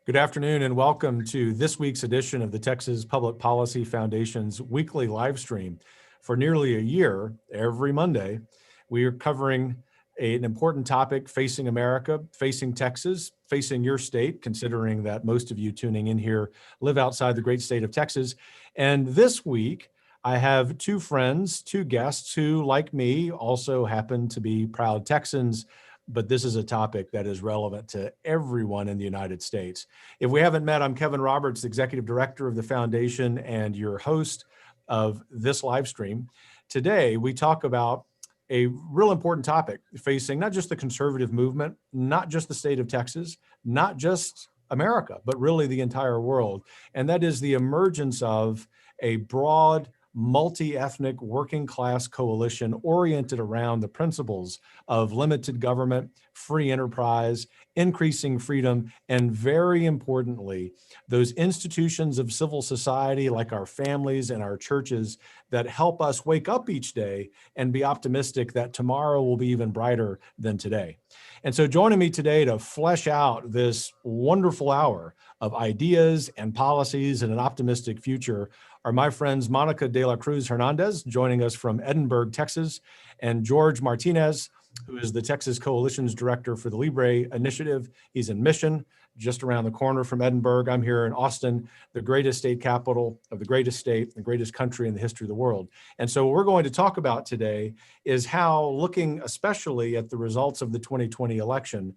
Good afternoon and welcome to this week's edition of the Texas Public Policy Foundation's weekly live stream. For nearly a year, every Monday, we are covering an important topic facing America, facing Texas, facing your state, considering that most of you tuning in here live outside the great state of Texas. And this week, I have two friends, two guests who, like me, also happen to be proud Texans, but this is a topic that is relevant to everyone in the United States. If we haven't met, I'm Kevin Roberts, Executive Director of the Foundation and your host of this live stream. Today, we talk about a real important topic facing not just the conservative movement, not just the state of Texas, not just America, but really the entire world. And that is the emergence of a broad, multi-ethnic working class coalition oriented around the principles of limited government, free enterprise, increasing freedom, and very importantly, those institutions of civil society like our families and our churches that help us wake up each day and be optimistic that tomorrow will be even brighter than today. And so joining me today to flesh out this wonderful hour of ideas and policies and an optimistic future are my friends Monica de la Cruz-Hernandez, joining us from Edinburgh, Texas, and Jorge Martinez, who is the Texas Coalition's Director for the Libre initiative. He's in Mission, just around the corner from Edinburgh. I'm here in Austin, the greatest state capital of the greatest state, the greatest country in the history of the world. And so what we're going to talk about today is how, looking especially at the results of the 2020 election,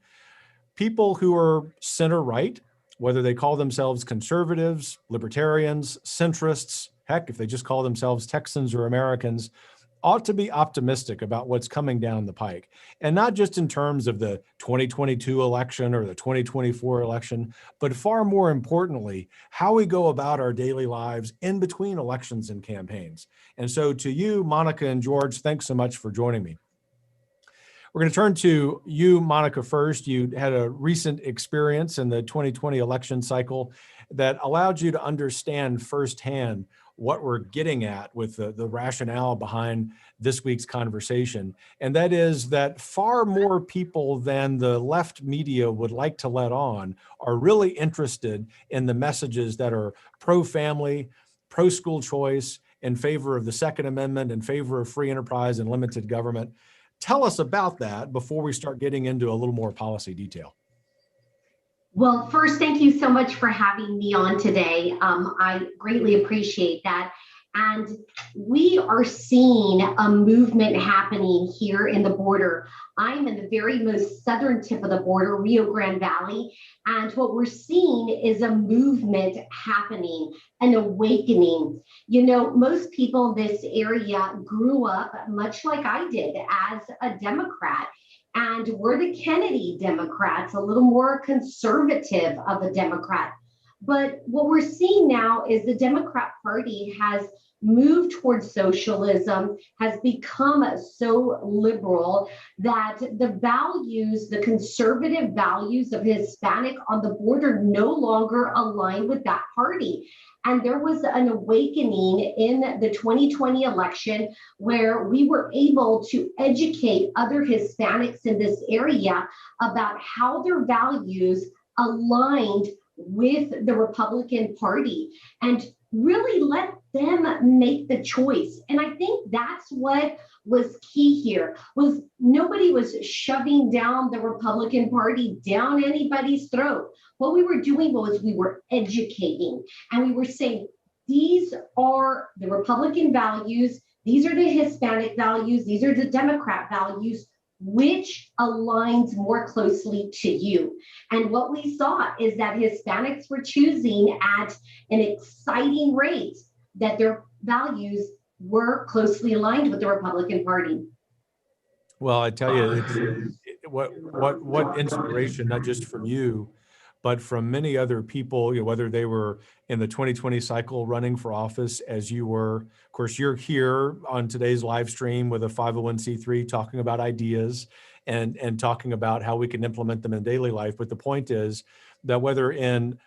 people who are center-right, whether they call themselves conservatives, libertarians, centrists, heck, if they just call themselves Texans or Americans, ought to be optimistic about what's coming down the pike. And not just in terms of the 2022 election or the 2024 election, but far more importantly, how we go about our daily lives in between elections and campaigns. And so to you, Monica and Jorge, thanks so much for joining me. We're going to turn to you, Monica, first. You had a recent experience in the 2020 election cycle that allowed you to understand firsthand what we're getting at with the rationale behind this week's conversation. And that is that far more people than the left media would like to let on are really interested in the messages that are pro-family, pro-school choice, in favor of the Second Amendment, in favor of free enterprise and limited government. Tell us about that before we start getting into a little more policy detail. Well, first, thank you so much for having me on today. I greatly appreciate that. And we are seeing a movement happening here in the border. I'm in the very most southern tip of the border, Rio Grande Valley. And what we're seeing is a movement happening, an awakening. You know, most people in this area grew up much like I did as a Democrat. And we're the Kennedy Democrats, a little more conservative of a Democrat. But what we're seeing now is the Democrat Party has moved towards socialism, has become so liberal that the values, the conservative values of Hispanic on the border no longer align with that party. And there was an awakening in the 2020 election where we were able to educate other Hispanics in this area about how their values aligned with the Republican Party and really let them make the choice. And I think that's what was key here, was nobody was shoving down the Republican Party down anybody's throat. What we were doing was we were educating, and we were saying, these are the Republican values, these are the Hispanic values, these are the Democrat values, which aligns more closely to you. And what we saw is that Hispanics were choosing at an exciting rate that their values were closely aligned with the Republican Party. Well, I tell you, it's what inspiration, not just from you, but from many other people, you know, whether they were in the 2020 cycle running for office as you were. Of course, you're here on today's live stream with a 501c3 talking about ideas and talking about how we can implement them in daily life. But the point is that whether in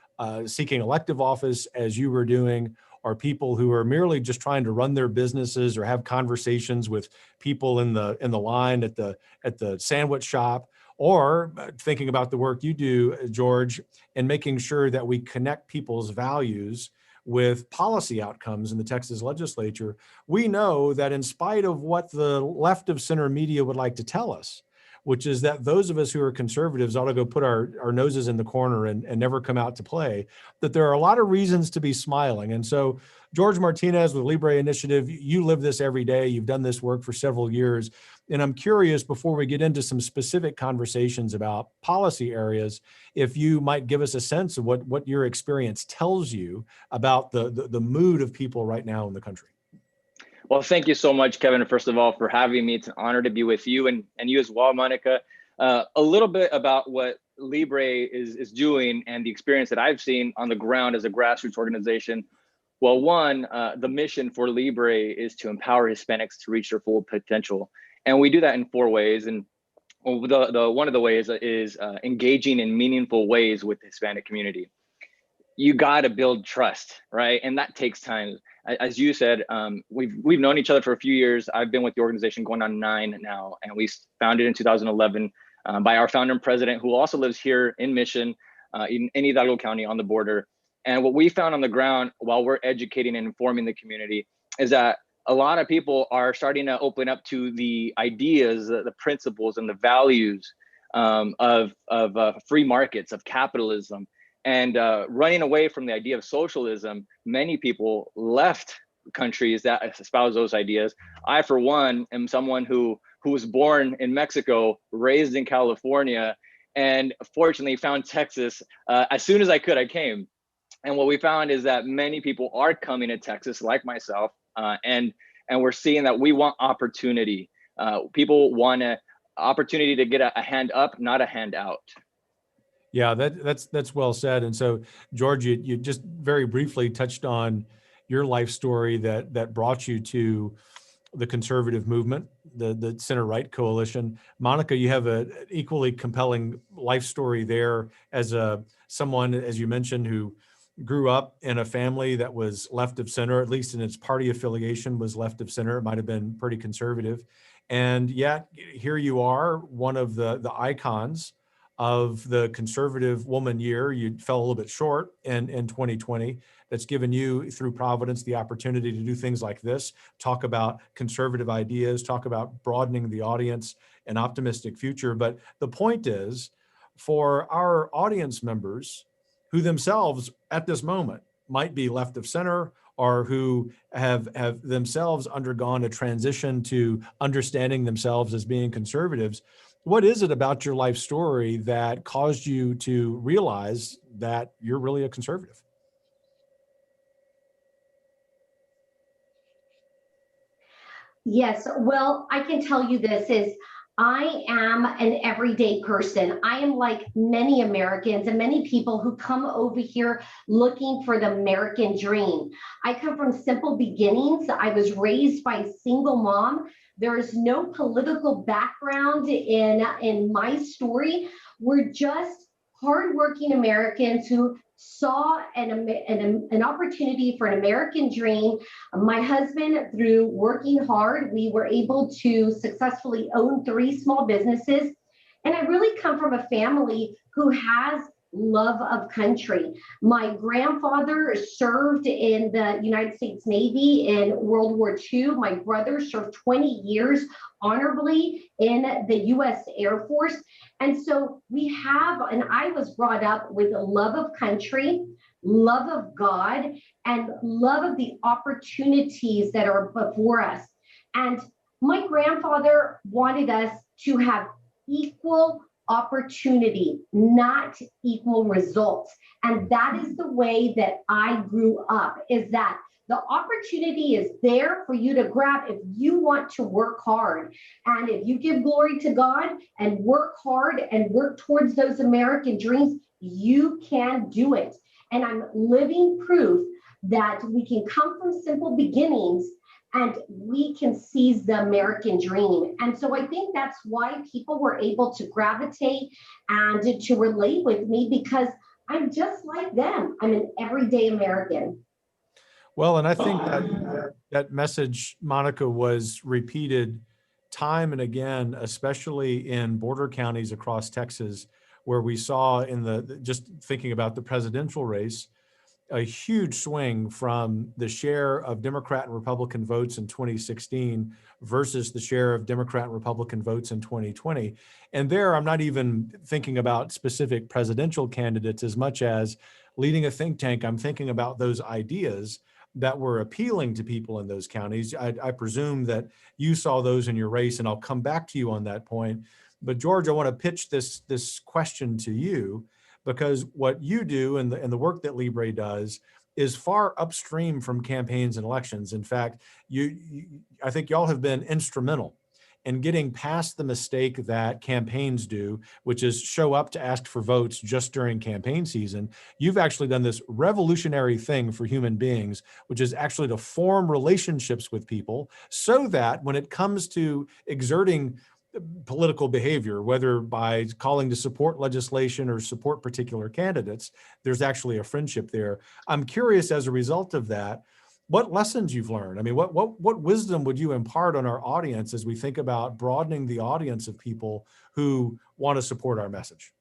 seeking elective office as you were doing, are people who are merely just trying to run their businesses or have conversations with people in the line at the sandwich shop, or thinking about the work you do, George, and making sure that we connect people's values with policy outcomes in the Texas legislature. We know that in spite of what the left of center media would like to tell us, which is that those of us who are conservatives ought to go put our noses in the corner and never come out to play, that there are a lot of reasons to be smiling. And so George Martinez with Libre Initiative, you live this every day. You've done this work for several years. And I'm curious, before we get into some specific conversations about policy areas, if you might give us a sense of what your experience tells you about the mood of people right now in the country. Well, thank you so much, Kevin, first of all, for having me. It's an honor to be with you and you as well, Monica. A little bit about what Libre is doing and the experience that I've seen on the ground as a grassroots organization. Well, one, the mission for Libre is to empower Hispanics to reach their full potential. And we do that in 4 ways. And one of the ways is engaging in meaningful ways with the Hispanic community. You got to build trust, right? And that takes time. As you said, we've known each other for a few years. I've been with the organization going on 9 now, and we founded in 2011 by our founder and president, who also lives here in Mission, in Hidalgo County on the border. And what we found on the ground while we're educating and informing the community is that a lot of people are starting to open up to the ideas, the principles, and the values of free markets, of capitalism. And running away from the idea of socialism, many people left countries that espouse those ideas. I, for one, am someone who was born in Mexico, raised in California, and fortunately found Texas. As soon as I could, I came. And what we found is that many people are coming to Texas, like myself, and we're seeing that we want opportunity. People want an opportunity to get a hand up, not a hand out. Yeah, that's well said. And so, George, you just very briefly touched on your life story that brought you to the conservative movement, the center-right coalition. Monica, you have an equally compelling life story there as someone, as you mentioned, who grew up in a family that was left of center, at least in its party affiliation was left of center. It might have been pretty conservative. And yet here you are, one of the icons of the conservative woman year. You fell a little bit short in 2020. That's given you, through Providence, the opportunity to do things like this, talk about conservative ideas, talk about broadening the audience, an optimistic future. But the point is, for our audience members who themselves at this moment might be left of center, or who have themselves undergone a transition to understanding themselves as being conservatives, what is it about your life story that caused you to realize that you're really a conservative? Yes, well, I can tell you this is I am an everyday person. I am like many Americans and many people who come over here looking for the American dream. I come from simple beginnings. I was raised by a single mom. There is no political background in my story. We're just hardworking Americans who saw an opportunity for an American dream. My husband, through working hard, we were able to successfully own 3 small businesses. And I really come from a family who has love of country. My grandfather served in the United States Navy in World War II. My brother served 20 years honorably in the U.S. Air Force. And so I was brought up with a love of country, love of God, and love of the opportunities that are before us. And my grandfather wanted us to have equal opportunity, not equal results. And that is the way that I grew up, is that the opportunity is there for you to grab if you want to work hard. And if you give glory to God and work hard and work towards those American dreams, you can do it. And I'm living proof that we can come from simple beginnings and we can seize the American dream. And so I think that's why people were able to gravitate and to relate with me, because I'm just like them. I'm an everyday American. Well, and I think that message, Monica, was repeated time and again, especially in border counties across Texas, where we saw just thinking about the presidential race, a huge swing from the share of Democrat and Republican votes in 2016 versus the share of Democrat and Republican votes in 2020. And there, I'm not even thinking about specific presidential candidates as much as leading a think tank. I'm thinking about those ideas that were appealing to people in those counties. I presume that you saw those in your race, and I'll come back to you on that point. But George, I want to pitch this question to you, because what you do and the work that Libre does is far upstream from campaigns and elections. In fact, I think y'all have been instrumental in getting past the mistake that campaigns do, which is show up to ask for votes just during campaign season. You've actually done this revolutionary thing for human beings, which is actually to form relationships with people so that when it comes to exerting political behavior, whether by calling to support legislation or support particular candidates, there's actually a friendship there. I'm curious, as a result of that, what lessons you've learned. I mean, what wisdom would you impart on our audience as we think about broadening the audience of people who want to support our message?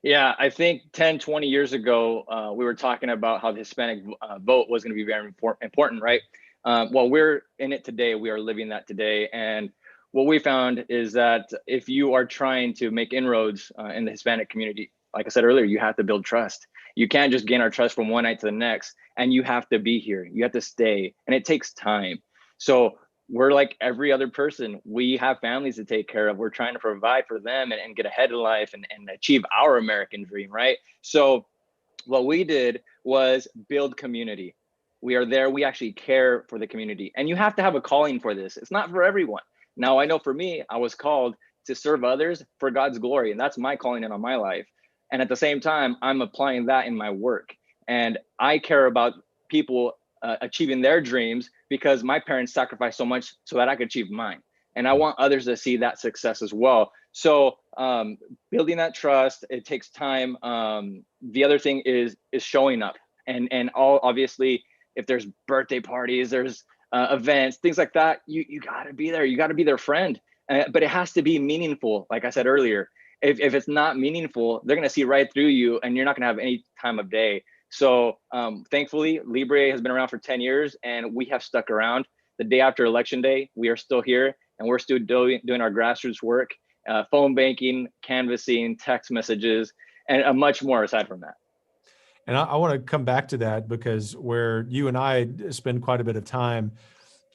Yeah, I think 10, 20 years ago, we were talking about how the Hispanic vote was going to be very important, right? Well, we're in it today. We are living that today. And what we found is that if you are trying to make inroads in the Hispanic community, like I said earlier, you have to build trust. You can't just gain our trust from one night to the next, and you have to be here. You have to stay, and it takes time. So we're like every other person. We have families to take care of. We're trying to provide for them and get ahead in life and achieve our American dream, right? So what we did was build community. We are there. We actually care for the community. And you have to have a calling for this. It's not for everyone. Now, I know for me, I was called to serve others for God's glory, and that's my calling in on my life. And at the same time, I'm applying that in my work. And I care about people achieving their dreams because my parents sacrificed so much so that I could achieve mine. And I want others to see that success as well. So building that trust, it takes time. The other thing is showing up. And obviously, if there's birthday parties, there's events, things like that, you got to be there. You got to be their friend. But it has to be meaningful. Like I said earlier, if it's not meaningful, they're going to see right through you and you're not going to have any time of day. So thankfully, Libre has been around for 10 years and we have stuck around. The day after Election Day, we are still here and we're still doing our grassroots work, phone banking, canvassing, text messages, and much more aside from that. And I want to come back to that because where you and I spend quite a bit of time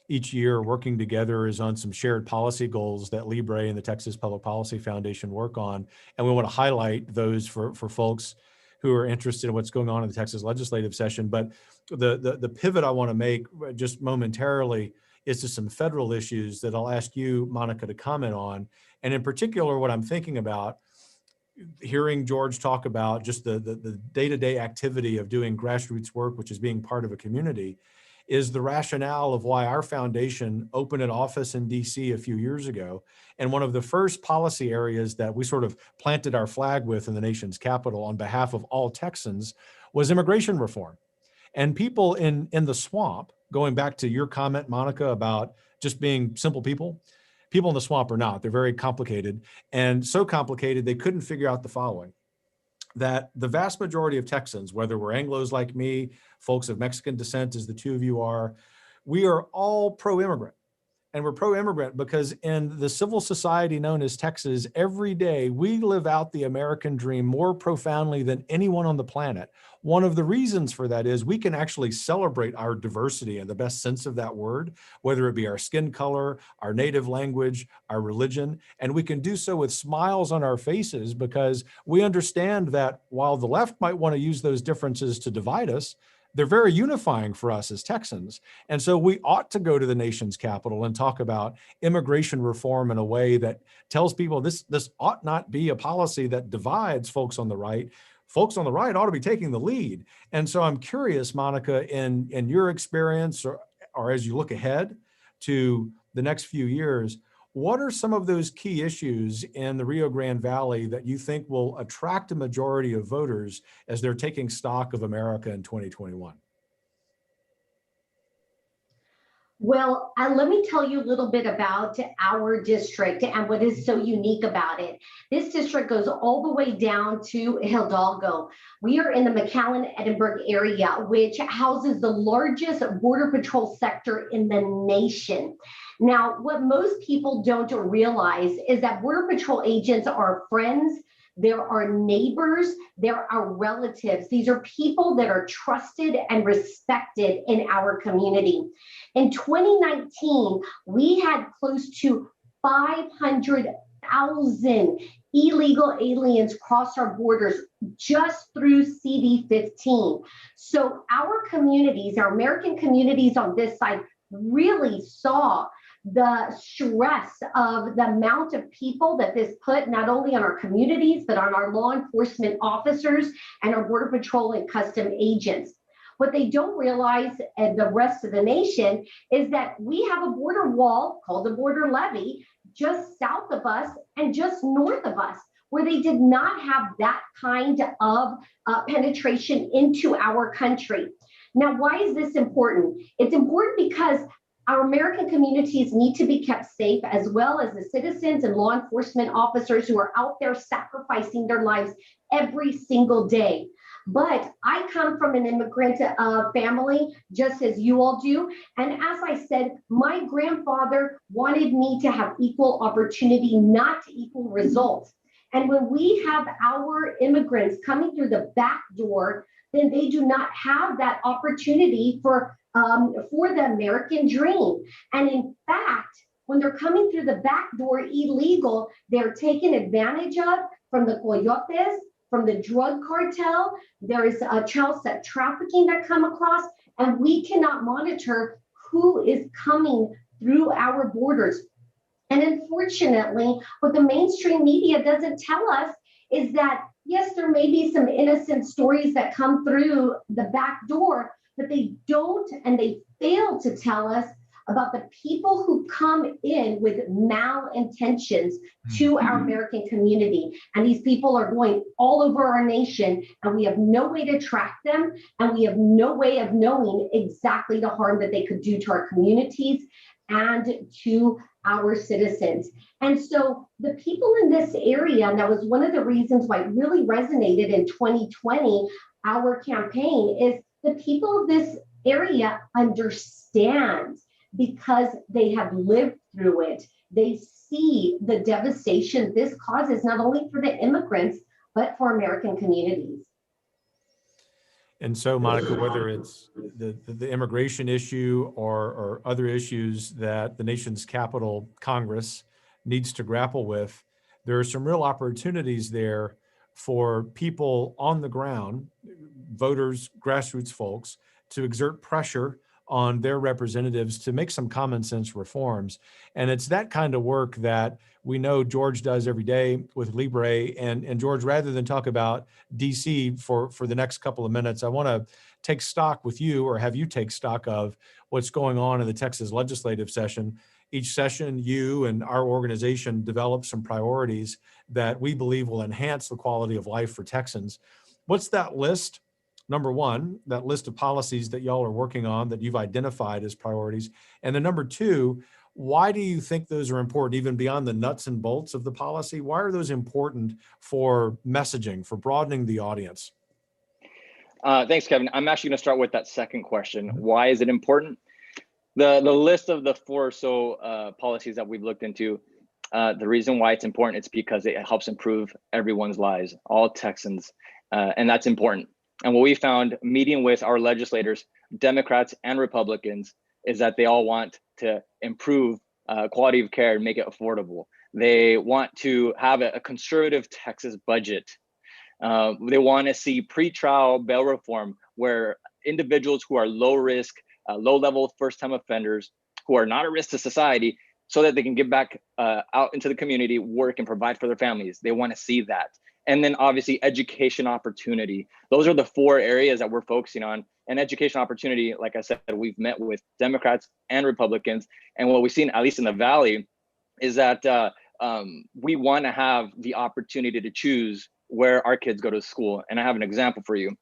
each year working together is on some shared policy goals that Libre and the Texas Public Policy Foundation work on. And we want to highlight those for folks who are interested in what's going on in the Texas legislative session. But the pivot I want to make just momentarily is to some federal issues that I'll ask you, Monica, to comment on. And in particular, what I'm thinking about, hearing George talk about just the day-to-day activity of doing grassroots work, which is being part of a community, is the rationale of why our foundation opened an office in DC a few years ago. And one of the first policy areas that we sort of planted our flag with in the nation's capital on behalf of all Texans was immigration reform. And people in the swamp, going back to your comment, Monica, about just being simple people in the swamp are not. They're very complicated, and so complicated they couldn't figure out the following: that the vast majority of Texans, whether we're Anglos like me, folks of Mexican descent, as the two of you are, we are all pro-immigrant. And we're pro-immigrant because in the civil society known as Texas, every day we live out the American dream more profoundly than anyone on the planet. One of the reasons for that is we can actually celebrate our diversity in the best sense of that word, whether it be our skin color, our native language, our religion, and we can do so with smiles on our faces because we understand that while the left might want to use those differences to divide us, they're very unifying for us as Texans. And so we ought to go to the nation's capital and talk about immigration reform in a way that tells people this ought not be a policy that divides folks on the right. Folks on the right ought to be taking the lead. And so I'm curious, Monica, in your experience or as you look ahead to the next few years, what are some of those key issues in the Rio Grande Valley that you think will attract a majority of voters as they're taking stock of America in 2021? Well, let me tell you a little bit about our district and what is so unique about it. This district goes all the way down to Hidalgo. We are in the McAllen-Edinburg area, which houses the largest Border Patrol sector in the nation. Now, what most people don't realize is that Border Patrol agents are friends, there are neighbors, there are relatives. These are people that are trusted and respected in our community. In 2019, we had close to 500,000 illegal aliens cross our borders just through CD15. So our communities, our American communities on this side, really saw the stress of the amount of people that this put not only on our communities, but on our law enforcement officers and our Border Patrol and custom agents. What they don't realize, and the rest of the nation, is that we have a border wall called the border levee just south of us and just north of us, where they did not have that kind of penetration into our country. Now, why is this important? It's important because our American communities need to be kept safe, as well as the citizens and law enforcement officers who are out there sacrificing their lives every single day. But I come from an immigrant family, just as you all do. And as I said, my grandfather wanted me to have equal opportunity, not equal results. And when we have our immigrants coming through the back door, then they do not have that opportunity for the American dream. And in fact, when they're coming through the back door illegal, they're taken advantage of from the coyotes, from the drug cartel. There is a child sex trafficking that come across, and we cannot monitor who is coming through our borders. And unfortunately, what the mainstream media doesn't tell us is that, yes, there may be some innocent stories that come through the back door, but they don't, and they fail to tell us about the people who come in with malintentions to our American community. And these people are going all over our nation, and we have no way to track them, and we have no way of knowing exactly the harm that they could do to our communities and to our citizens. And so the people in this area, and that was one of the reasons why it really resonated in 2020, our campaign, is the people of this area understand, because they have lived through it. They see the devastation this causes, not only for the immigrants, but for American communities. And so, Monica, whether it's the immigration issue or other issues that the nation's capital, Congress, needs to grapple with, there are some real opportunities there for people on the ground, voters, grassroots folks, to exert pressure on their representatives to make some common sense reforms. And it's that kind of work that we know George does every day with Libre. And George, rather than talk about DC for the next couple of minutes, I want to take stock with you, or have you take stock of what's going on in the Texas legislative session. Each session, you and our organization develop some priorities that we believe will enhance the quality of life for Texans. What's that list? Number one, that list of policies that y'all are working on that you've identified as priorities. And then number two, why do you think those are important, even beyond the nuts and bolts of the policy? Why are those important for messaging, for broadening the audience? Thanks, Kevin. I'm actually going to start with that second question. Why is it important? The list of the four or so policies that we've looked into, the reason why it's important is because it helps improve everyone's lives, all Texans, and that's important. And what we found, meeting with our legislators, Democrats and Republicans, is that they all want to improve quality of care and make it affordable. They want to have a conservative Texas budget. They want to see pretrial bail reform, where individuals who are low risk, low-level first-time offenders, who are not a risk to society, so that they can get back out into the community, work, and provide for their families. They want to see that. And then obviously education opportunity. Those are the four areas that we're focusing on. And education opportunity, like I said, we've met with Democrats and Republicans. And what we've seen, at least in the Valley, is that we want to have the opportunity to choose where our kids go to school. And I have an example for you.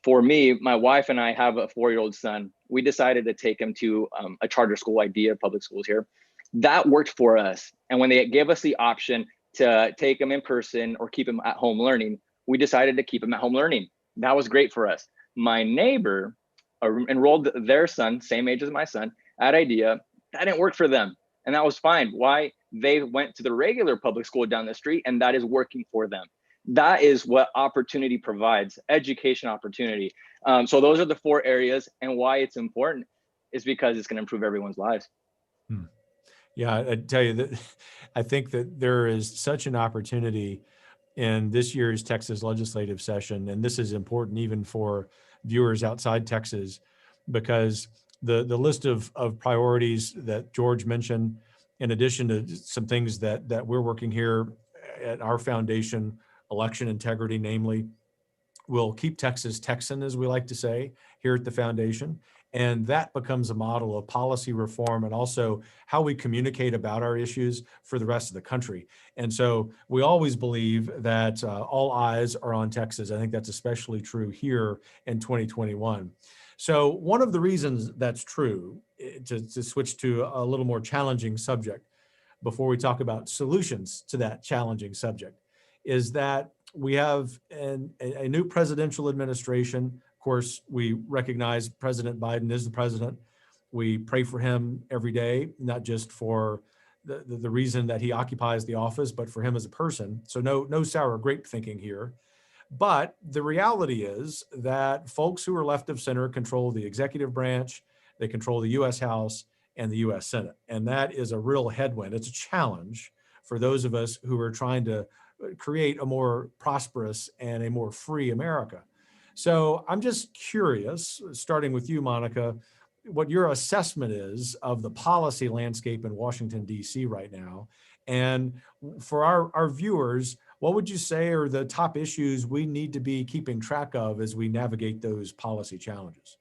For me, my wife and I have a 4-year-old son, we decided to take him to a charter school idea, public schools here. That worked for us. And when they gave us the option to take him in person or keep him at home learning, we decided to keep him at home learning. That was great for us. My neighbor enrolled their son, same age as my son, at IDEA. That didn't work for them. And that was fine. Why? They went to the regular public school down the street, and that is working for them. That is what opportunity provides, education opportunity. So those are the 4 areas, and why it's important is because it's going to improve everyone's lives. Yeah, I tell you that I think that there is such an opportunity in this year's Texas legislative session, and this is important even for viewers outside Texas, because the list of priorities that George mentioned, in addition to some things that we're working here at our foundation, election integrity, namely, will keep Texas Texan, as we like to say here at the foundation. And that becomes a model of policy reform and also how we communicate about our issues for the rest of the country. And so we always believe that all eyes are on Texas. I think that's especially true here in 2021. So one of the reasons that's true, to switch to a little more challenging subject before we talk about solutions to that challenging subject, is that we have a new presidential administration. Of course, we recognize President Biden is the president. We pray for him every day, not just for the reason that he occupies the office, but for him as a person. So no sour grape thinking here. But the reality is that folks who are left of center control the executive branch, they control the U.S. House and the U.S. Senate. And that is a real headwind. It's a challenge for those of us who are trying to create a more prosperous and a more free America. So I'm just curious, starting with you, Monica, what your assessment is of the policy landscape in Washington, D.C. right now. And for our viewers, what would you say are the top issues we need to be keeping track of as we navigate those policy challenges?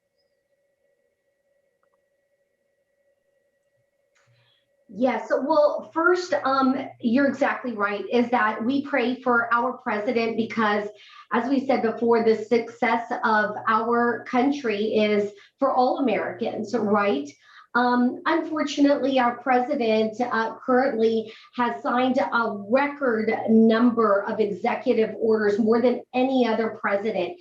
Yes, well, first, you're exactly right, is that we pray for our president because, as we said before, the success of our country is for all Americans, right? Unfortunately, our president currently has signed a record number of executive orders, more than any other president.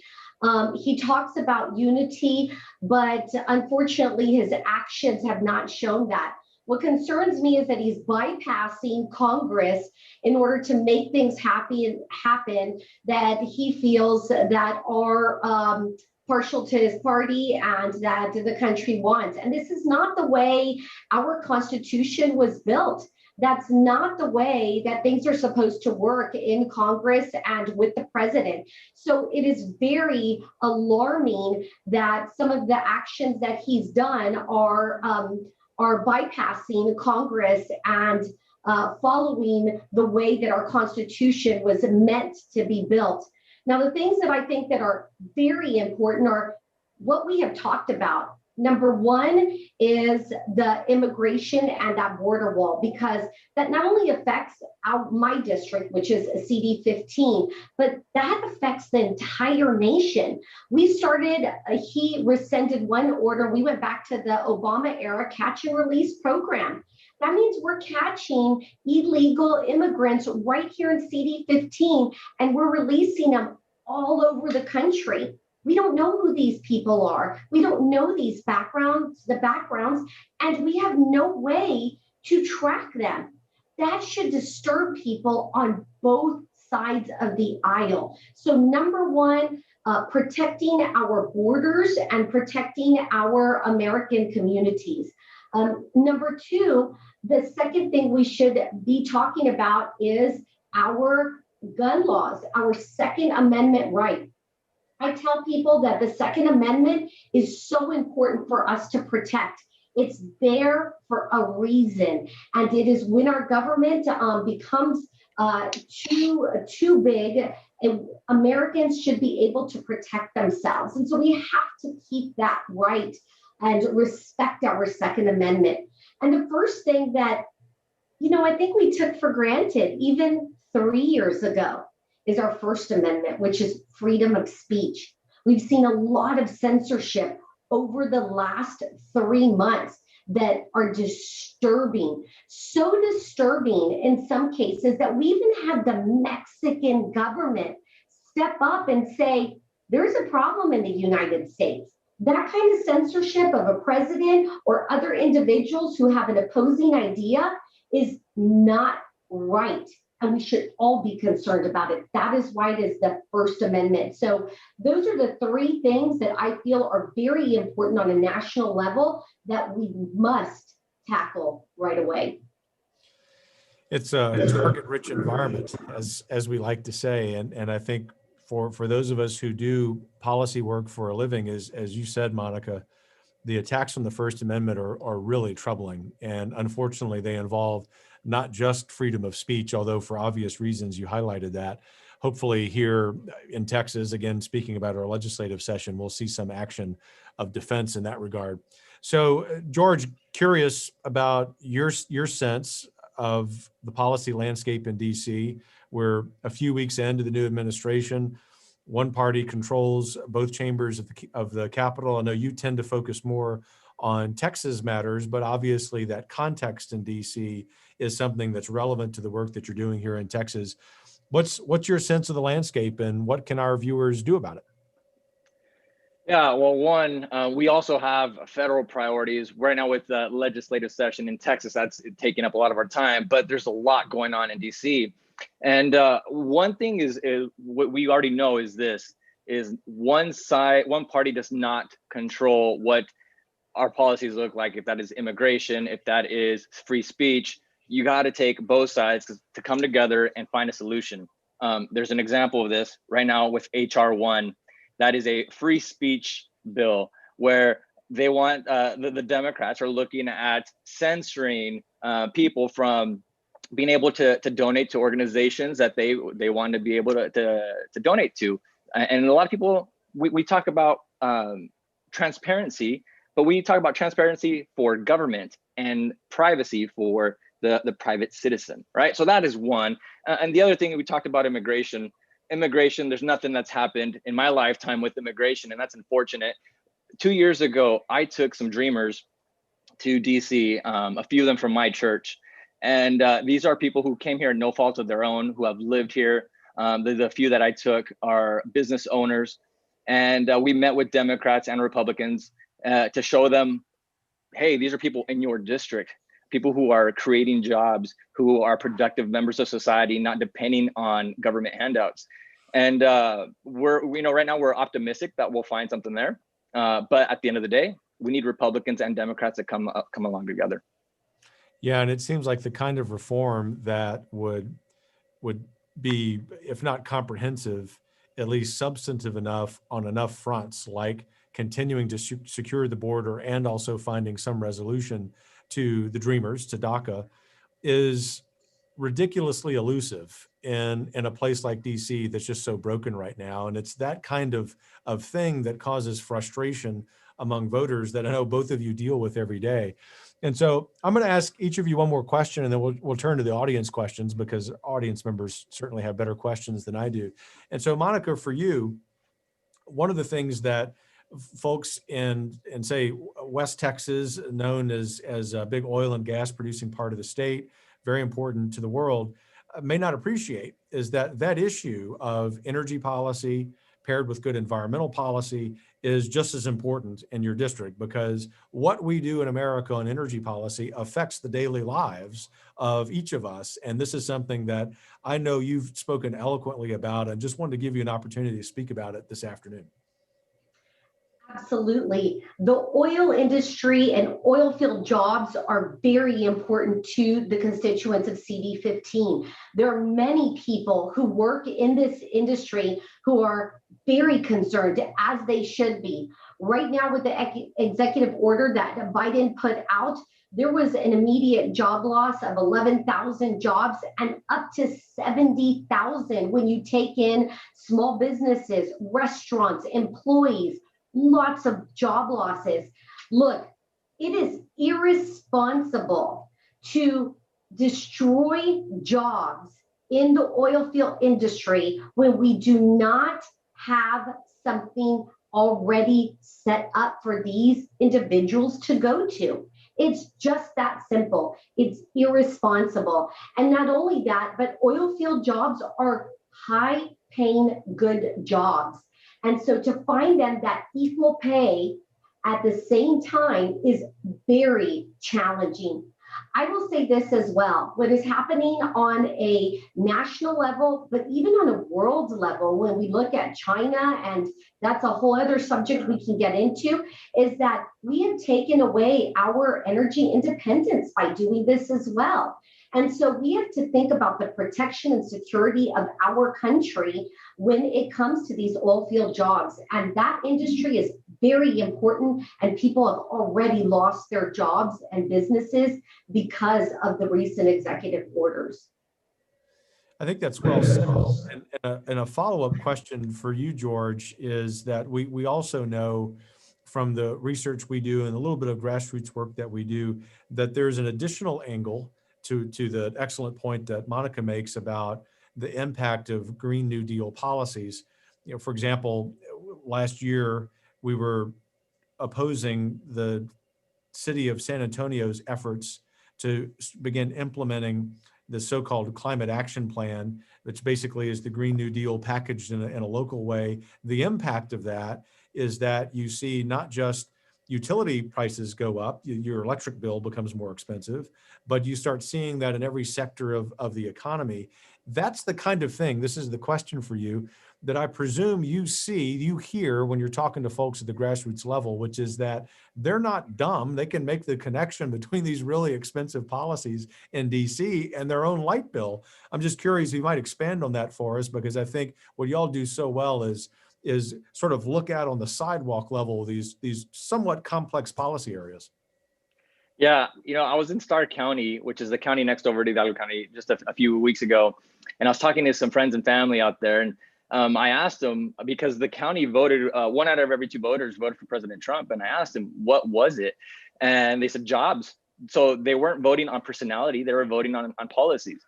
He talks about unity, but unfortunately, his actions have not shown that. What concerns me is that he's bypassing Congress in order to make things happen that he feels that are partial to his party and that the country wants. And this is not the way our Constitution was built. That's not the way that things are supposed to work in Congress and with the president. So it is very alarming that some of the actions that he's done are bypassing Congress and following the way that our Constitution was meant to be built. Now, the things that I think that are very important are what we have talked about. Number one is the immigration and that border wall, because that not only affects my district, which is CD 15, but that affects the entire nation. He rescinded one order. We went back to the Obama era catch and release program. That means we're catching illegal immigrants right here in CD 15, and we're releasing them all over the country. We don't know who these people are. We don't know the backgrounds, and we have no way to track them. That should disturb people on both sides of the aisle. So number one, protecting our borders and protecting our American communities. Number two, the second thing we should be talking about is our gun laws, our Second Amendment right. I tell people that the Second Amendment is so important for us to protect. It's there for a reason. And it is when our government becomes too big, Americans should be able to protect themselves. And so we have to keep that right and respect our Second Amendment. And the first thing that, I think we took for granted even 3 years ago is our First Amendment, which is freedom of speech. We've seen a lot of censorship over the last 3 months that are disturbing, so disturbing in some cases that we even had the Mexican government step up and say, there's a problem in the United States. That kind of censorship of a president or other individuals who have an opposing idea is not right. And we should all be concerned about it. That is why it is the First Amendment. So those are the 3 things that I feel are very important on a national level that we must tackle right away. It's a target-rich environment, as we like to say, and I think for those of us who do policy work for a living, as you said, Monica, the attacks on the First Amendment are really troubling, and unfortunately, they involve not just freedom of speech, although for obvious reasons you highlighted that. Hopefully, here in Texas, again speaking about our legislative session, we'll see some action of defense in that regard. So, George, curious about your sense of the policy landscape in DC. We're a few weeks into the new administration. One party controls both chambers of the Capitol. I know you tend to focus more on Texas matters, but obviously that context in DC is something that's relevant to the work that you're doing here in Texas. What's your sense of the landscape, and what can our viewers do about it? Yeah, well, one, we also have federal priorities right now with the legislative session in Texas. That's taking up a lot of our time, but there's a lot going on in DC. And one thing is what we already know is one party does not control what our policies look like. If that is immigration, if that is free speech, you got to take both sides to come together and find a solution. There's an example of this right now with HR 1. That is a free speech bill where they want the Democrats are looking at censoring people from being able to donate to organizations that they want to be able to donate to. And a lot of people, we talk about transparency, but we talk about transparency for government and privacy for the private citizen, right? So that is one. And the other thing, we talked about immigration, there's nothing that's happened in my lifetime with immigration, and that's unfortunate. 2 years ago, I took some dreamers to DC, a few of them from my church. And these are people who came here no fault of their own, who have lived here. The few that I took are business owners. And we met with Democrats and Republicans to show them, hey, these are people in your district, people who are creating jobs, who are productive members of society, not depending on government handouts. And right now we're optimistic that we'll find something there. But at the end of the day, we need Republicans and Democrats to come along together. Yeah, and it seems like the kind of reform that would be, if not comprehensive, at least substantive enough on enough fronts, like continuing to secure the border and also finding some resolution to the Dreamers, to DACA, is ridiculously elusive in a place like DC that's just so broken right now. And it's that kind of thing that causes frustration among voters that I know both of you deal with every day. And so I'm going to ask each of you one more question, and then we'll turn to the audience questions, because audience members certainly have better questions than I do. And so, Monica, for you, one of the things that folks in say West Texas, known as a big oil and gas producing part of the state, very important to the world, may not appreciate is that issue of energy policy paired with good environmental policy is just as important in your district, because what we do in America on energy policy affects the daily lives of each of us. And this is something that I know you've spoken eloquently about. I just wanted to give you an opportunity to speak about it this afternoon. Absolutely. The oil industry and oil field jobs are very important to the constituents of CD15. There are many people who work in this industry who are very concerned, as they should be. Right now, with the executive order that Biden put out, there was an immediate job loss of 11,000 jobs and up to 70,000 when you take in small businesses, restaurants, employees. Lots of job losses. Look, it is irresponsible to destroy jobs in the oil field industry when we do not have something already set up for these individuals to go to. It's just that simple. It's irresponsible. And not only that, but oil field jobs are high paying, good jobs. And so to find them that equal pay at the same time is very challenging. I will say this as well. What is happening on a national level, but even on a world level, when we look at China, and that's a whole other subject we can get into, is that we have taken away our energy independence by doing this as well. And so we have to think about the protection and security of our country when it comes to these oil field jobs. And that industry is very important, and people have already lost their jobs and businesses because of the recent executive orders. I think that's well said. And a follow-up question for you, George, is that we also know from the research we do and a little bit of grassroots work that we do, that there's an additional angle to the excellent point that Monica makes about the impact of Green New Deal policies. You know, for example, last year we were opposing the city of San Antonio's efforts to begin implementing the so-called climate action plan, which basically is the Green New Deal packaged in a local way. The impact of that is that you see not just utility prices go up, your electric bill becomes more expensive, but you start seeing that in every sector of the economy. That's the kind of thing, this is the question for you, that I presume you hear when you're talking to folks at the grassroots level, which is that they're not dumb. They can make the connection between these really expensive policies in DC and their own light bill. I'm just curious if you might expand on that for us, because I think what y'all do so well is sort of look at on the sidewalk level these somewhat complex policy areas. Yeah, I was in Starr County, which is the county next over to Hidalgo County, just a few weeks ago, and I was talking to some friends and family out there, and I asked them, because the county voted, 1 out of every 2 voters voted for President Trump, and I asked them, what was it? And they said jobs. So they weren't voting on personality, they were voting on policies.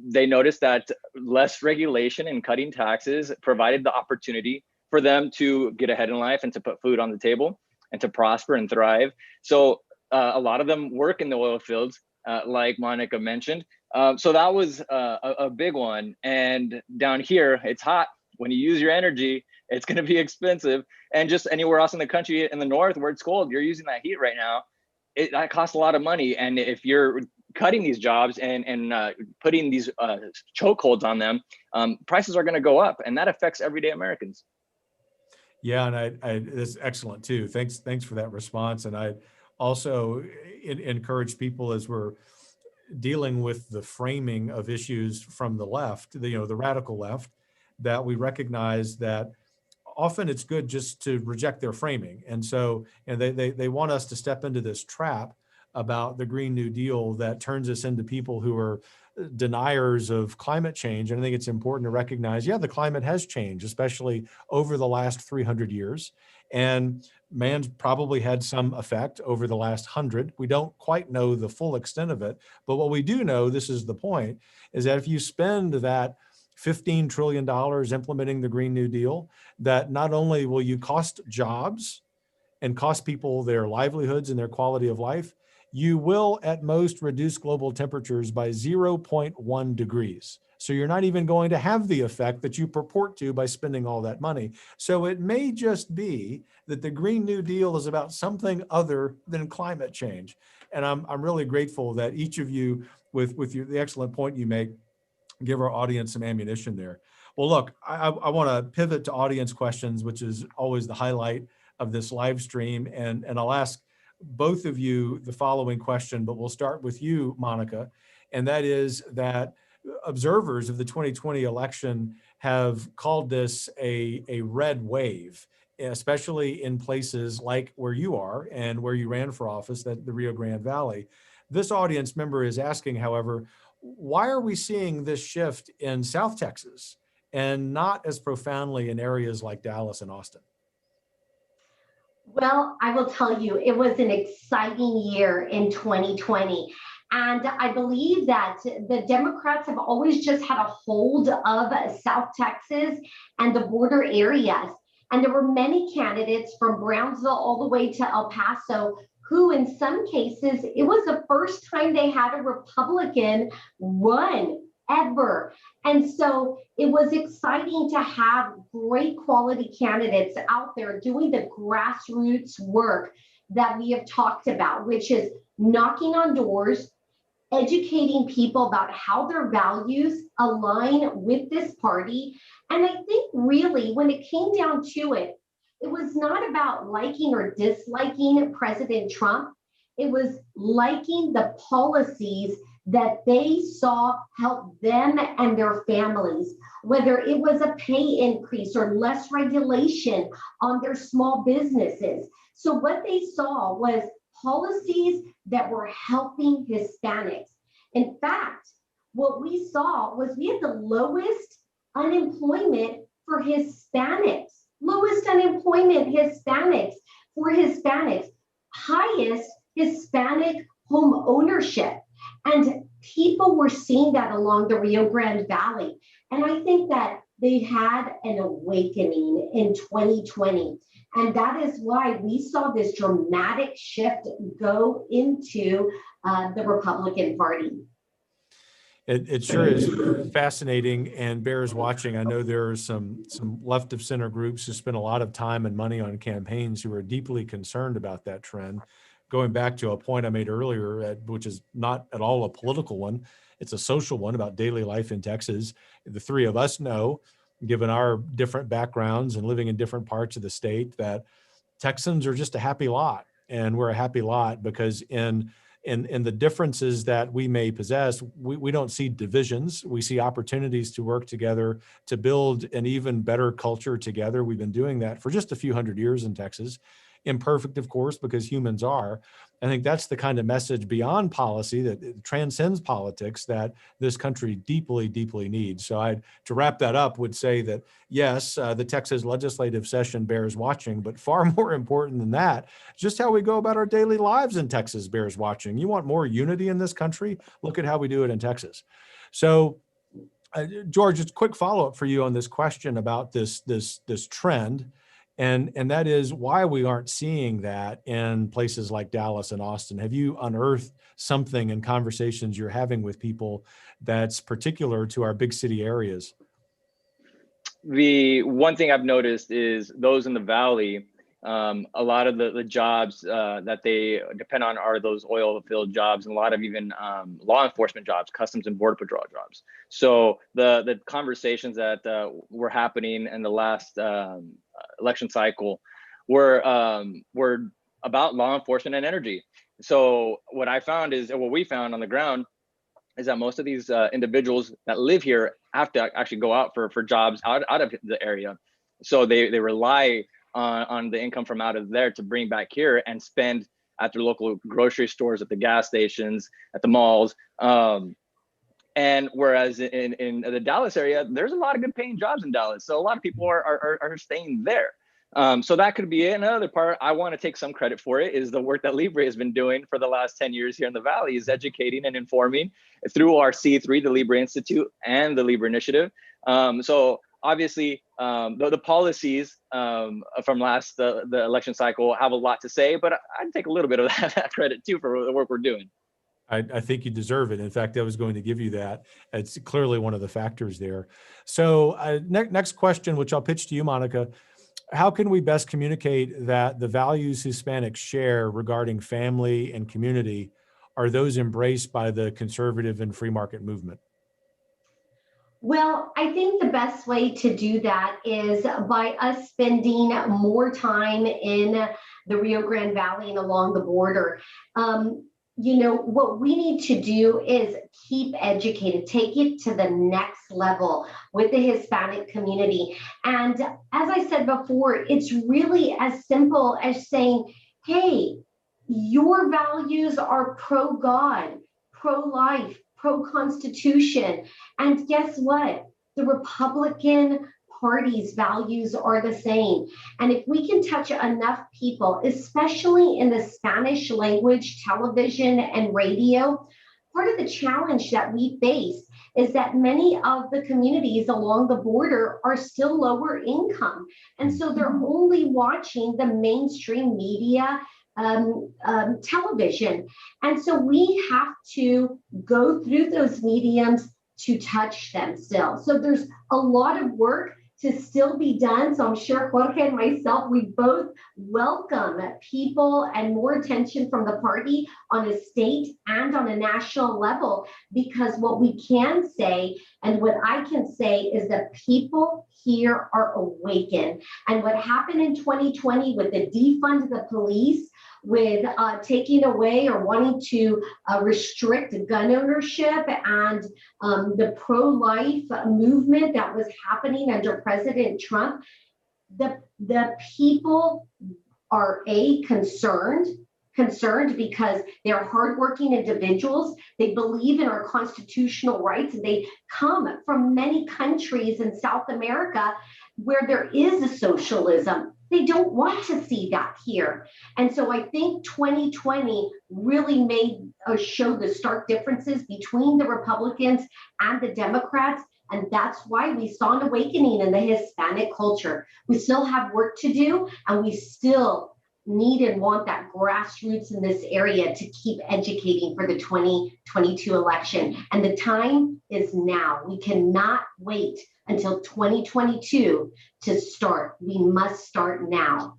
They noticed that less regulation and cutting taxes provided the opportunity for them to get ahead in life and to put food on the table and to prosper and thrive. So a lot of them work in the oil fields, like Monica mentioned. So that was a big one. And down here, it's hot. When you use your energy, it's going to be expensive. And just anywhere else in the country, in the north where it's cold, you're using that heat right now. That costs a lot of money. And if you're cutting these jobs and putting these chokeholds on them, prices are going to go up, and that affects everyday Americans. Yeah, and that's excellent too. Thanks for that response. And I also encourage people, as we're dealing with the framing of issues from the left, the radical left, that we recognize that often it's good just to reject their framing. And so, they want us to step into this trap about the Green New Deal that turns us into people who are deniers of climate change. And I think it's important to recognize, the climate has changed, especially over the last 300 years. And man's probably had some effect over the last 100. We don't quite know the full extent of it, but what we do know, this is the point, is that if you spend that $15 trillion implementing the Green New Deal, that not only will you cost jobs and cost people their livelihoods and their quality of life, you will at most reduce global temperatures by 0.1 degrees. So you're not even going to have the effect that you purport to by spending all that money. So it may just be that the Green New Deal is about something other than climate change. And I'm really grateful that each of you, with the excellent point you make, give our audience some ammunition there. Well, look, I want to pivot to audience questions, which is always the highlight of this live stream. And I'll ask both of you the following question, but we'll start with you, Monica. And that is that observers of the 2020 election have called this a red wave, especially in places like where you are and where you ran for office, the Rio Grande Valley. This audience member is asking, however, why are we seeing this shift in South Texas and not as profoundly in areas like Dallas and Austin? Well, I will tell you, it was an exciting year in 2020. And I believe that the Democrats have always just had a hold of South Texas and the border areas. And there were many candidates from Brownsville all the way to El Paso who, in some cases, it was the first time they had a Republican run ever. And so it was exciting to have great quality candidates out there doing the grassroots work that we have talked about, which is knocking on doors, educating people about how their values align with this party. And I think really when it came down to it, it was not about liking or disliking President Trump. It was liking the policies that they saw help them and their families, whether it was a pay increase or less regulation on their small businesses. So what they saw was policies that were helping Hispanics. In fact, what we saw was we had the lowest unemployment for Hispanics, lowest unemployment for Hispanics, highest Hispanic home ownership. And people were seeing that along the Rio Grande Valley. And I think that they had an awakening in 2020. And that is why we saw this dramatic shift go into the Republican Party. It sure is fascinating and bears watching. I know there are some left of center groups who spend a lot of time and money on campaigns who are deeply concerned about that trend. Going back to a point I made earlier, which is not at all a political one, it's a social one about daily life in Texas. The three of us know, given our different backgrounds and living in different parts of the state, that Texans are just a happy lot. And we're a happy lot because in the differences that we may possess, we don't see divisions. We see opportunities to work together to build an even better culture together. We've been doing that for just a few hundred years in Texas. Imperfect, of course, because humans are. I think that's the kind of message beyond policy that transcends politics that this country deeply, deeply needs. So to wrap that up, would say that, yes, the Texas legislative session bears watching, but far more important than that, just how we go about our daily lives in Texas bears watching. You want more unity in this country? Look at how we do it in Texas. So, George, just a quick follow-up for you on this question about this trend. And that is why we aren't seeing that in places like Dallas and Austin. Have you unearthed something in conversations you're having with people that's particular to our big city areas? The one thing I've noticed is those in the Valley, a lot of the jobs that they depend on are those oil field jobs, and a lot of even law enforcement jobs, Customs and Border Patrol jobs. So the conversations that were happening in the last election cycle were about law enforcement and energy. So what we found on the ground is that most of these individuals that live here have to actually go out for jobs out of the area. So they rely on the income from out of there to bring back here and spend at their local grocery stores, at the gas stations, at the malls. And whereas in the Dallas area, there's a lot of good paying jobs in Dallas. So a lot of people are staying there. So that could be it. Another part, I want to take some credit for it, is the work that Libre has been doing for the last 10 years here in the Valley, is educating and informing through our C3, the Libre Institute, and the Libre Initiative. So obviously, the policies from the election cycle have a lot to say, but I'd take a little bit of that credit too for the work we're doing. I think you deserve it. In fact, I was going to give you that. It's clearly one of the factors there. So next question, which I'll pitch to you, Monica. How can we best communicate that the values Hispanics share regarding family and community are those embraced by the conservative and free market movement? Well, I think the best way to do that is by us spending more time in the Rio Grande Valley and along the border. What we need to do is keep educated, take it to the next level with the Hispanic community. And as I said before, it's really as simple as saying, hey, your values are pro-God, pro-life, pro-Constitution. And guess what? The Republican Party's values are the same. And if we can touch enough people, especially in the Spanish language television and radio, part of the challenge that we face is that many of the communities along the border are still lower income. And so they're only watching the mainstream media, television. And so we have to go through those mediums to touch them still. So there's a lot of work to still be done. So I'm sure Jorge and myself, we both welcome people and more attention from the party on a state and on a national level, because what we can say and what I can say is that people here are awakened. And what happened in 2020 with the defund the police, with taking away or wanting to restrict gun ownership and the pro-life movement that was happening under President Trump, the people are concerned because they're hardworking individuals. They believe in our constitutional rights, and they come from many countries in South America where there is a socialism. They don't want to see that here. And so I think 2020 really made us show the stark differences between the Republicans and the Democrats. And that's why we saw an awakening in the Hispanic culture. We still have work to do, and we still need and want that grassroots in this area to keep educating for the 2022 election. And the time is now. We cannot wait until 2022 to start. We must start now.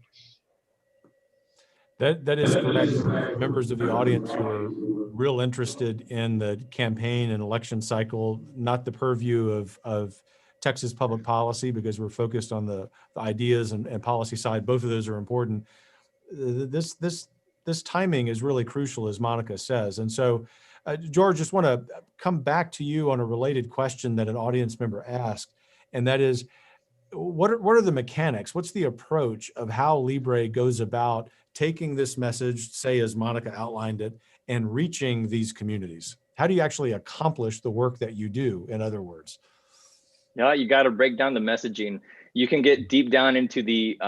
That is correct. Members of the audience who are real interested in the campaign and election cycle, not the purview of Texas public policy, because we're focused on the ideas and policy side. Both of those are important. This timing is really crucial, as Monica says. And so, George, just want to come back to you on a related question that an audience member asked, and that is, what are the mechanics? What's the approach of how Libre goes about taking this message, say, as Monica outlined it, and reaching these communities? How do you actually accomplish the work that you do, in other words? Yeah, you got to break down the messaging. You can get deep down into the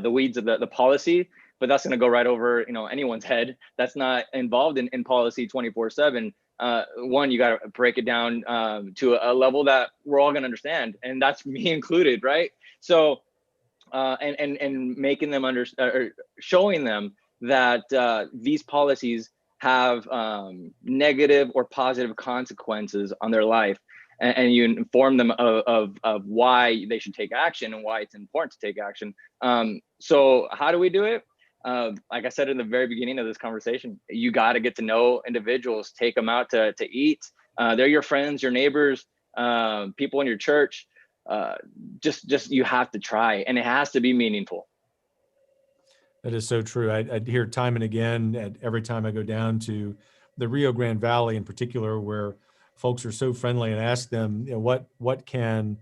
weeds of the policy, but that's going to go right over anyone's head that's not involved in policy 24/7. One, you got to break it down to a level that we're all going to understand, and that's me included, right? So, and making them or showing them that these policies have negative or positive consequences on their life, and you inform them of why they should take action and why it's important to take action. So how do we do it? Like I said in the very beginning of this conversation, you got to get to know individuals, take them out to eat. They're your friends, your neighbors, people in your church. Just you have to try, and it has to be meaningful. That is so true. I hear time and again, every time I go down to the Rio Grande Valley in particular, where folks are so friendly, and ask them, what can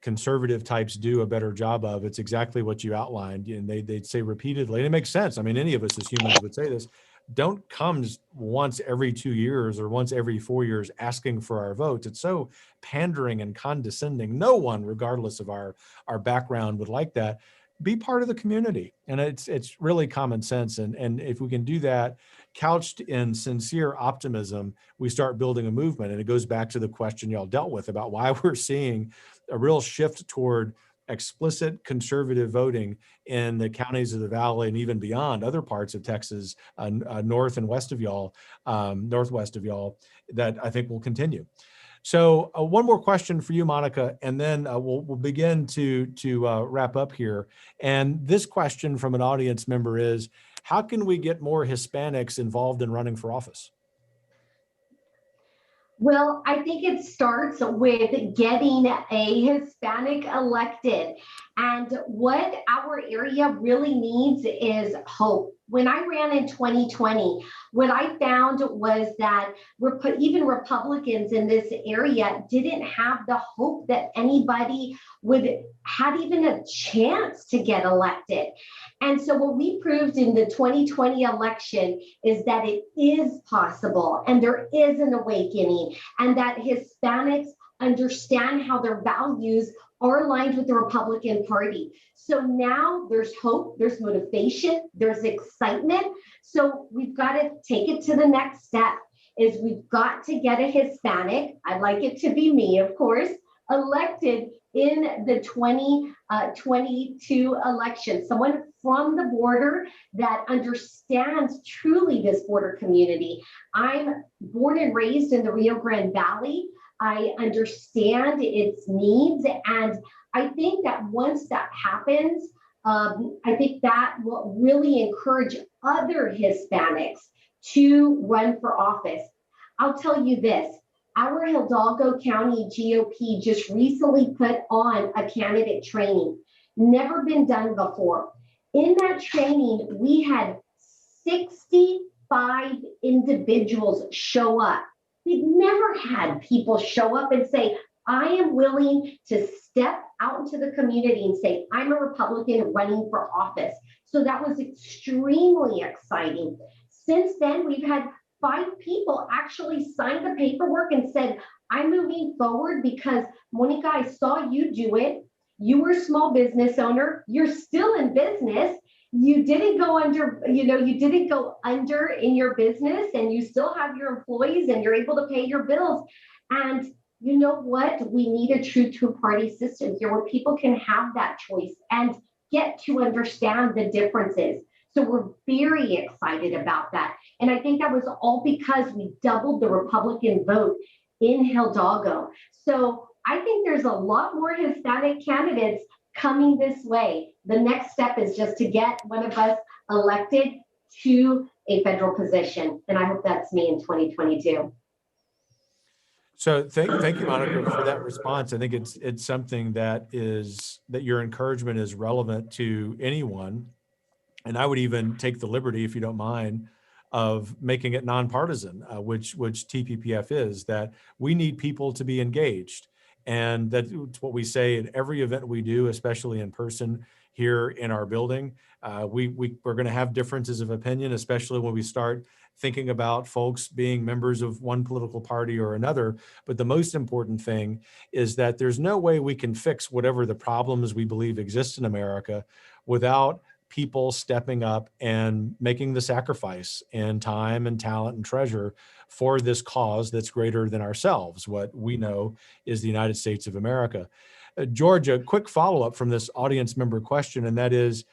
conservative types do a better job of? It's exactly what you outlined. And they'd say repeatedly, and it makes sense. I mean, any of us as humans would say this: don't come once every 2 years or once every 4 years asking for our votes. It's so pandering and condescending. No one, regardless of our background, would like that. Be part of the community. And it's really common sense. And if we can do that, couched in sincere optimism, we start building a movement. And it goes back to the question y'all dealt with about why we're seeing a real shift toward explicit conservative voting in the counties of the Valley and even beyond, other parts of Texas, north and west of y'all, northwest of y'all, that I think will continue. So one more question for you, Monica, and then we'll begin to wrap up here. And this question from an audience member is, how can we get more Hispanics involved in running for office? Well, I think it starts with getting a Hispanic elected. And what our area really needs is hope. When I ran in 2020, what I found was that even Republicans in this area didn't have the hope that anybody had even a chance to get elected. And so what we proved in the 2020 election is that it is possible, and there is an awakening, and that Hispanics understand how their values are aligned with the Republican Party. So now there's hope, there's motivation, there's excitement. So we've got to take it to the next step. is we've got to get a Hispanic, I'd like it to be me, of course, elected in the 2022 election. Someone from the border that understands truly this border community. I'm born and raised in the Rio Grande Valley. I understand its needs. And I think that once that happens, I think that will really encourage other Hispanics to run for office. I'll tell you this, our Hidalgo County GOP just recently put on a candidate training, never been done before. In that training, we had 65 individuals show up. We've never had people show up and say, I am willing to step out into the community and say, I'm a Republican running for office. So that was extremely exciting. Since then, we've had 5 people actually sign the paperwork and said, I'm moving forward because, Monica, I saw you do it. You were a small business owner. You're still in business. You didn't go under, you didn't go under in your business, and you still have your employees and you're able to pay your bills. And you know what? We need a true two-party system here where people can have that choice and get to understand the differences. So we're very excited about that. And I think that was all because we doubled the Republican vote in Hidalgo. So I think there's a lot more Hispanic candidates coming this way. The next step is just to get one of us elected to a federal position. And I hope that's me in 2022. So thank you, Monica, for that response. I think it's something that your encouragement is relevant to anyone. And I would even take the liberty, if you don't mind, of making it nonpartisan, which TPPF is, that we need people to be engaged. And that's what we say at every event we do, especially in person here in our building. We're going to have differences of opinion, especially when we start thinking about folks being members of one political party or another. But the most important thing is that there's no way we can fix whatever the problems we believe exist in America without people stepping up and making the sacrifice and time and talent and treasure for this cause that's greater than ourselves, what we know is the United States of America. George, a quick follow-up from this audience member question, and that is,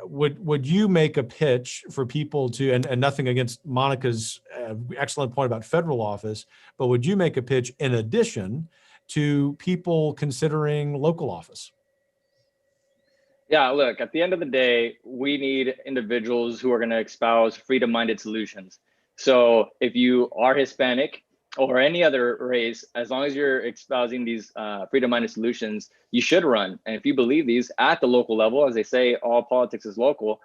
would you make a pitch for people to, and nothing against Monica's excellent point about federal office, but would you make a pitch in addition to people considering local office? Yeah, look, at the end of the day, we need individuals who are going to espouse freedom-minded solutions. So if you are Hispanic or any other race, as long as you're espousing these freedom-minded solutions, you should run. And if you believe these at the local level, as they say, all politics is local,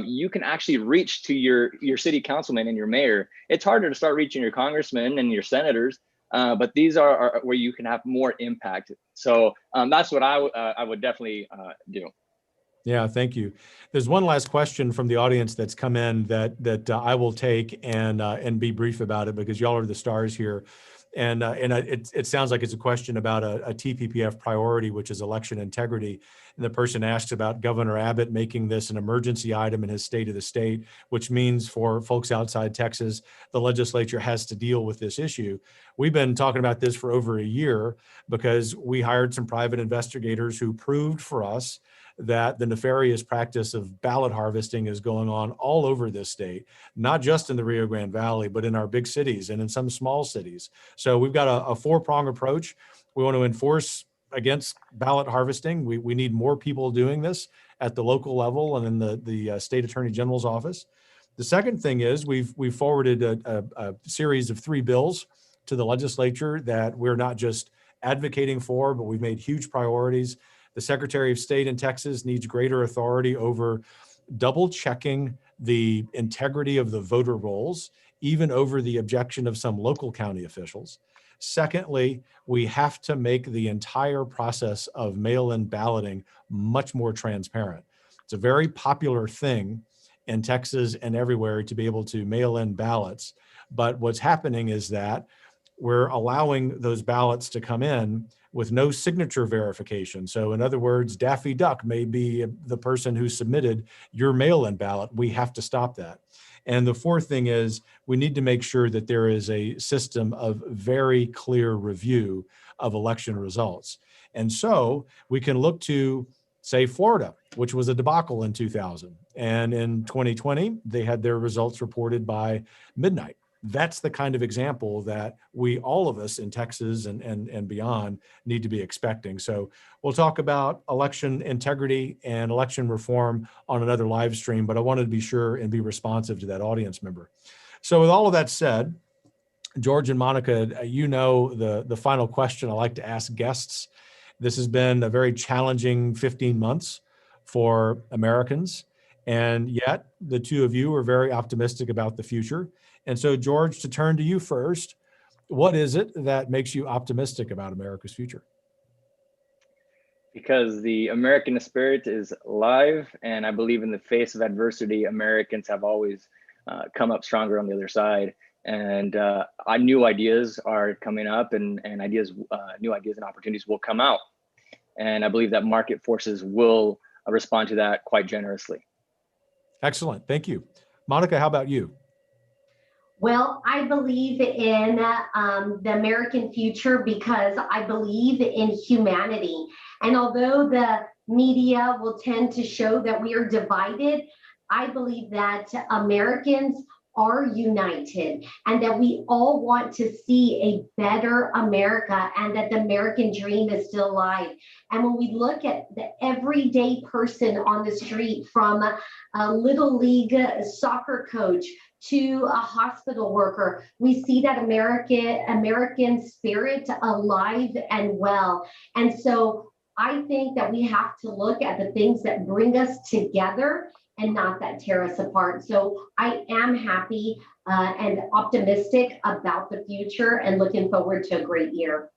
you can actually reach to your city councilman and your mayor. It's harder to start reaching your congressmen and your senators, but these are where you can have more impact. So that's what I would definitely do. Yeah, thank you. There's one last question from the audience that's come in that I will take and be brief about it, because y'all are the stars here. And it sounds like it's a question about a TPPF priority, which is election integrity. And the person asks about Governor Abbott making this an emergency item in his state of the state, which means for folks outside Texas, the legislature has to deal with this issue. We've been talking about this for over a year because we hired some private investigators who proved for us that the nefarious practice of ballot harvesting is going on all over this state, not just in the Rio Grande Valley, but in our big cities and in some small cities. So we've got a 4-pronged approach. We want to enforce against ballot harvesting. We need more people doing this at the local level and in the state attorney general's office. The second thing is we've forwarded a series of 3 bills to the legislature that we're not just advocating for, but we've made huge priorities. The Secretary of State in Texas needs greater authority over double checking the integrity of the voter rolls, even over the objection of some local county officials. Secondly, we have to make the entire process of mail-in balloting much more transparent. It's a very popular thing in Texas and everywhere to be able to mail in ballots. But what's happening is that we're allowing those ballots to come in with no signature verification. So in other words, Daffy Duck may be the person who submitted your mail-in ballot. We have to stop that. And the fourth thing is we need to make sure that there is a system of very clear review of election results. And so we can look to, say, Florida, which was a debacle in 2000. And in 2020, they had their results reported by midnight. That's the kind of example that we, all of us in Texas and beyond, need to be expecting. So we'll talk about election integrity and election reform on another live stream, but I wanted to be sure and be responsive to that audience member. So with all of that said, George and Monica, you know the final question I like to ask guests. This has been a very challenging 15 months for Americans, and yet the two of you are very optimistic about the future. And so, George, to turn to you first, what is it that makes you optimistic about America's future? Because the American spirit is alive, and I believe in the face of adversity, Americans have always come up stronger on the other side. And new ideas are coming up, and new ideas and opportunities will come out. And I believe that market forces will respond to that quite generously. Excellent. Thank you. Monica, how about you? Well, I believe in the American future because I believe in humanity. And although the media will tend to show that we are divided, I believe that Americans are united and that we all want to see a better America and that the American dream is still alive. And when we look at the everyday person on the street, from a little league soccer coach to a hospital worker, we see that American spirit alive and well. And so I think that we have to look at the things that bring us together and not that tear us apart. So I am happy and optimistic about the future and looking forward to a great year.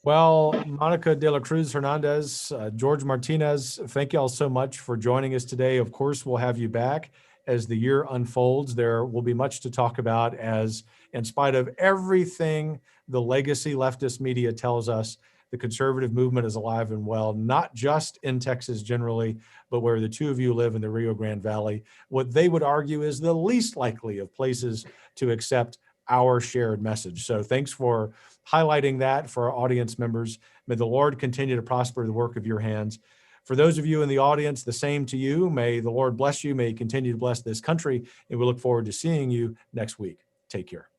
Well, Monica de la Cruz-Hernandez, George Martinez, thank you all so much for joining us today. Of course, we'll have you back as the year unfolds. There will be much to talk about, as in spite of everything the legacy leftist media tells us, the conservative movement is alive and well, not just in Texas generally, but where the two of you live in the Rio Grande Valley, what they would argue is the least likely of places to accept our shared message. So thanks for highlighting that for our audience members. May the Lord continue to prosper the work of your hands. For those of you in the audience, the same to you. May the Lord bless you. May he continue to bless this country. And we look forward to seeing you next week. Take care.